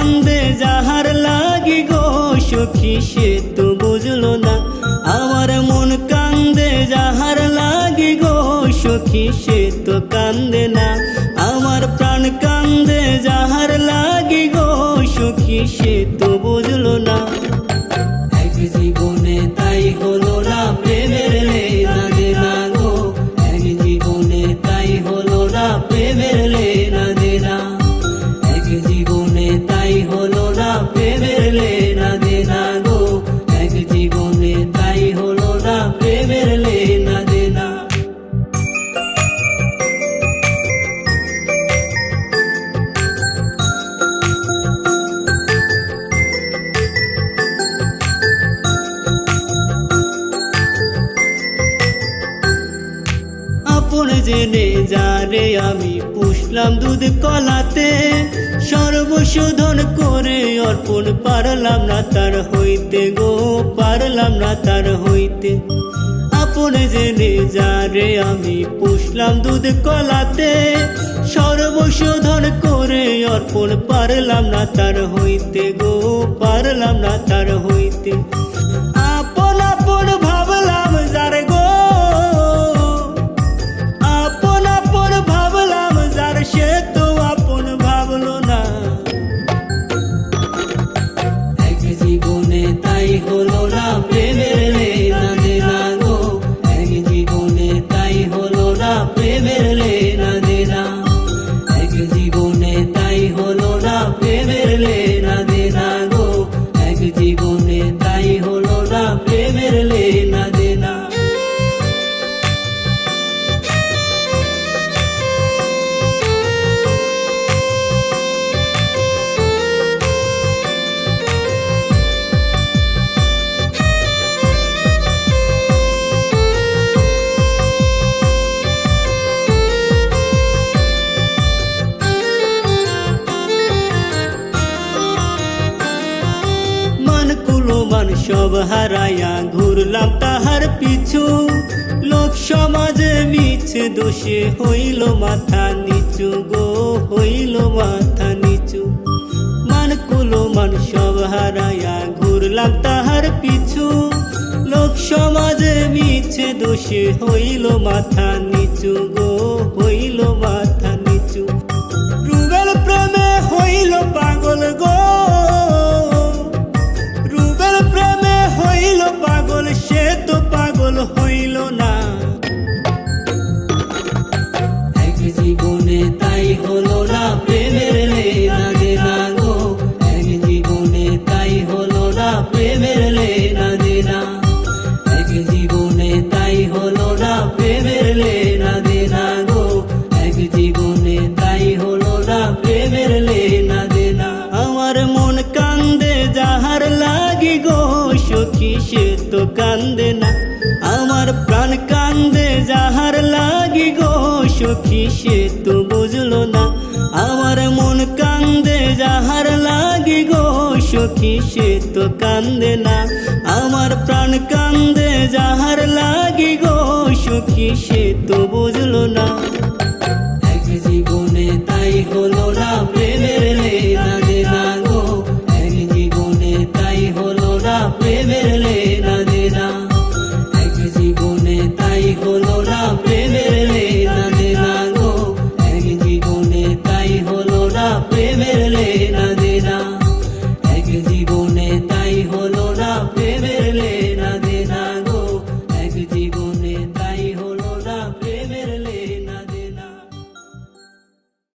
কান্দে যাহার লাগি গো সখী সে তো বুঝলো না। আমার মন কান্দে যাহার লাগি গো সখী সে তো কান্দে না। আমার প্রাণ কান্দে যাহার লাগি গো সখী সে তো বুঝলো না। এক জীবনে তাই হলো না প্রেমের লেনা দেনা গো, এক জীবনে তাই হলো না প্রেমের লেনা দেনা। এক জীবনে তাই হলো না প্রেমের লেনা দেনা গো, এক জীবনে তাই হলো না প্রেমের লেনা দেনা। আপন জেনে যারে আমি পুষলাম দুধ কলাতে, সর্বশোধন করে অর্পণ পারলাম না তার হইতে গো, পারলাম না তার হইতে। আপন জেনে যারে আমি পুষলাম দুধ কলাতে, সর্বশোধন করে অর্পণ পারলাম না তার হইতে গো, পারলাম না তার হইতে। আপন আপন ভাবলাম যার গো, আপন আপন ভাবলাম যার সে তো আপন ভাবলো না। এক জীবনে তাই হলো না প্রেমের লেনা দেনা গো, এক জীবনে তাই হলো না প্রেমের লেনা দেনা। এক জীবনে তাই হলো না প্রেমের লেনা দেনা গো, এক জীবনে তাই হলো না প্রেমের লেনা দেনা। মান সব হারাইয়া ঘুরলাম তাহার পিছু, লোক সমাজে মিছে দোষে হইল মাথা নিচু গো, হইল মাথা নিচু। মান সব হারাইয়া ঘুরলাম তাহার পিছু, লোক সমাজে মিছে দোষে হইল মাথা নিচু গো, হইল মাথা নিচু। রুবেল প্রেমে হইল পাগল গো, রুবেল প্রেমে হইল পাগল সে তো পাগল হইল না। এক জীবনে তাই হলো না প্রেমের লেনা দেনা গো, এক জীবনে তাই হলো না প্রেমের লেনা দেনা। এক জীবনে তাই হলো না প্রেমের লেনা দেনা গো, এক জীবনে তাই হলো না প্রেমের লেনা দেনা। আমার মন কান্দে যাহার লাগি গো সখী সে তো কান্দে না। আমার প্রাণ কান্দে যাহার লাগি গো সখী সে তো বুঝলো না। আমার মন কান্দে যাহার লাগি গো সখী সে তো কান্দে না। আমার প্রাণ কান্দে যাহার লাগি গো সখী সে তো বুঝলো না। এক জীবনে তাই হলো না প্রেমের লেনা দেনা গো, এক জীবনে তাই হলো না প্রেমের লেনা দেনা। এক জীবনে তাই হলো না প্রেমের লেনা দেনা গো, এক জীবনে তাই হলো না প্রেমের লেনা দেনা।